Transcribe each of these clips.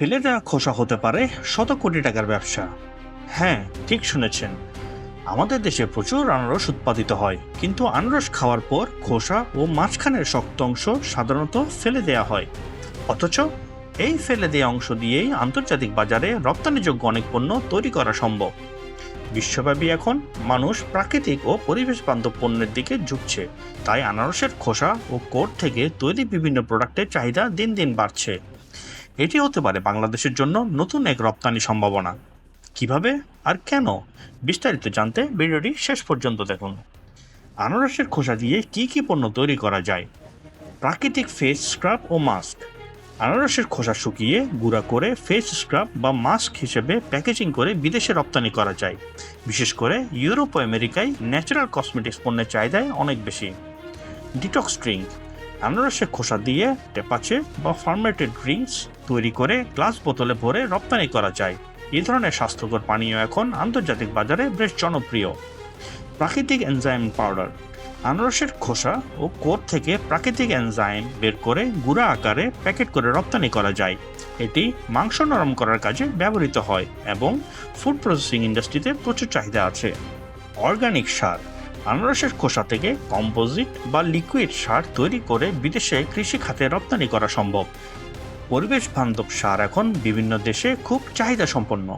ফেলে দেওয়া খোসা হতে পারে শত কোটি টাকার ব্যবসা। হ্যাঁ, ঠিক শুনেছেন। আমাদের দেশে প্রচুর আনারস উৎপাদিত হয়, কিন্তু আনারস খাওয়ার পর খোসা ও মাঝখানের শক্ত অংশ সাধারণত ফেলে দেওয়া হয়। অথচ এই ফেলে দেওয়া অংশ দিয়েই আন্তর্জাতিক বাজারে রপ্তানিযোগ্য অনেক পণ্য তৈরি করা সম্ভব। বিশ্বব্যাপী এখন মানুষ প্রাকৃতিক ও পরিবেশ বান্ধব পণ্যের দিকে ঝুঁকছে, তাই আনারসের খোসা ও কোট থেকে তৈরি বিভিন্ন প্রোডাক্টের চাহিদা দিন দিন বাড়ছে। এটি হতে পারে বাংলাদেশের জন্য নতুন এক রপ্তানি সম্ভাবনা। কিভাবে আর কেন, বিস্তারিত জানতে ভিডিওটি শেষ পর্যন্ত দেখুন। আনারসের খোসা দিয়ে কি কি পণ্য তৈরি করা যায়? প্রাকৃতিক ফেস স্ক্রাব ও মাস্ক। আনারসের খোসা শুকিয়ে গুঁড়া করে ফেস স্ক্রাব বা মাস্ক হিসেবে প্যাকেজিং করে বিদেশে রপ্তানি করা যায়। বিশেষ করে ইউরোপ ও আমেরিকায় ন্যাচারাল কসমেটিক্স পণ্যের চাহিদায় অনেক বেশি। Detox drink. আনারসের খোসা দিয়ে টেপাচে বা ফার্মেটেড ড্রিঙ্কস তৈরি করে গ্লাস বোতলে ভরে রপ্তানি করা যায়। এই ধরনের স্বাস্থ্যকর পানীয় এখন আন্তর্জাতিক বাজারে বেশ জনপ্রিয়। প্রাকৃতিক এনজাইম পাউডার। আনারসের খোসা ও কোর থেকে প্রাকৃতিক এনজাইম বের করে গুঁড়া আকারে প্যাকেট করে রপ্তানি করা যায়। এটি মাংস নরম করার কাজে ব্যবহৃত হয় এবং ফুড প্রসেসিং ইন্ডাস্ট্রিতে প্রচুর চাহিদা আছে। অর্গানিক সার। আনারসের খোসা থেকে কম্পোজিট বা লিকুইড সার তৈরি করে বিদেশে কৃষি খাতে রপ্তানি করা সম্ভব। পরিবেশ বান্ধব সার এখন বিভিন্ন দেশে খুব চাহিদা সম্পন্ন।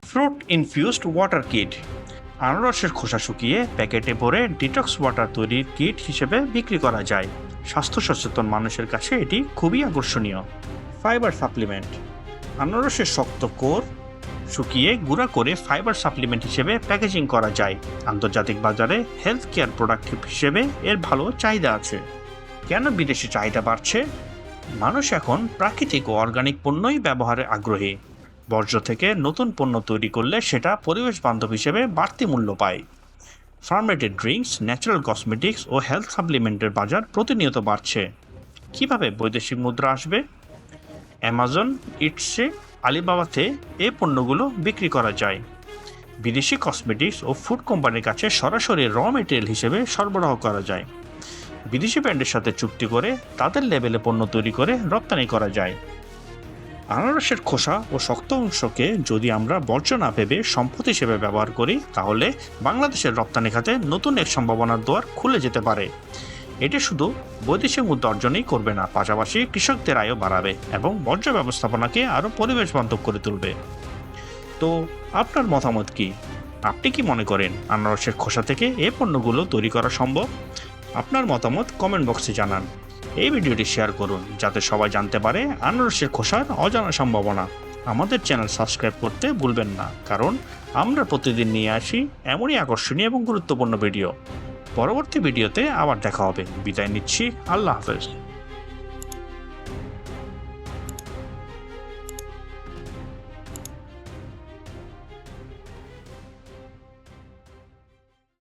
Fruit infused water kit. আনারসের খোসা শুকিয়ে প্যাকেটে ভরে ডিটক্স ওয়াটার তৈরির কিট হিসেবে বিক্রি করা যায়। স্বাস্থ্য সচেতন মানুষের কাছে এটি খুবই আকর্ষণীয়। Fibre supplement. আনারসের শক্ত কোর শুকিয়ে গুঁড়া করে ফাইবার সাপ্লিমেন্ট হিসেবে প্যাকেজিং করা যায়। আন্তর্জাতিক বাজারে হেলথ কেয়ার প্রোডাক্ট হিসেবে এর ভালো চাহিদা আছে। কেন বিদেশি চাহিদা বাড়ছে? মানুষ এখন প্রাকৃতিক ও অর্গানিক পণ্যই ব্যবহারে আগ্রহী। বর্জ্য থেকে নতুন পণ্য তৈরি করলে সেটা পরিবেশ বান্ধব হিসেবে বাড়তি মূল্য পায়। ফার্মেটেড ড্রিঙ্কস, ন্যাচারাল কসমেটিক্স ও হেলথ সাপ্লিমেন্টের বাজার প্রতিনিয়ত বাড়ছে। কিভাবে বৈদেশিক মুদ্রা আসবে? অ্যামাজন, ইটসে, আলিবাবাতে এই পণ্যগুলো বিক্রি করা যায়। বিদেশি কসমেটিক্স ও ফুড কোম্পানির কাছে সরাসরি র মেটেরিয়াল হিসেবে সরবরাহ করা যায়। বিদেশি ব্র্যান্ডের সাথে চুক্তি করে তাদের লেভেলে পণ্য তৈরি করে রপ্তানি করা যায়। আনারসের খোসা ও শক্ত অংশকে যদি আমরা বর্জ্য না ভেবে সম্পদ হিসেবে ব্যবহার করি, তাহলে বাংলাদেশের রপ্তানি খাতে নতুন এক সম্ভাবনার দুয়ার খুলে যেতে পারে। এটি শুধু বৈদেশিক মুদ্রা অর্জনই করবে না, পাশাপাশি কৃষকদের আয়ও বাড়াবে এবং বর্জ্য ব্যবস্থাপনাকে আরও পরিবেশ বান্ধব করে তুলবে। তো আপনার মতামত কি? আপনি কি মনে করেন আনারসের খোসা থেকে এই পণ্যগুলো তৈরি করা সম্ভব? আপনার মতামত কমেন্ট বক্সে জানান। এই ভিডিওটি শেয়ার করুন যাতে সবাই জানতে পারে আনারসের খোসার অজানা সম্ভাবনা। আমাদের চ্যানেল সাবস্ক্রাইব করতে ভুলবেন না, কারণ আমরা প্রতিদিন নিয়ে আসি এমনই আকর্ষণীয় এবং গুরুত্বপূর্ণ ভিডিও। পরবর্তী ভিডিওতে আবার দেখা হবে। বিদায় নিচ্ছি। আল্লাহ হাফেজ।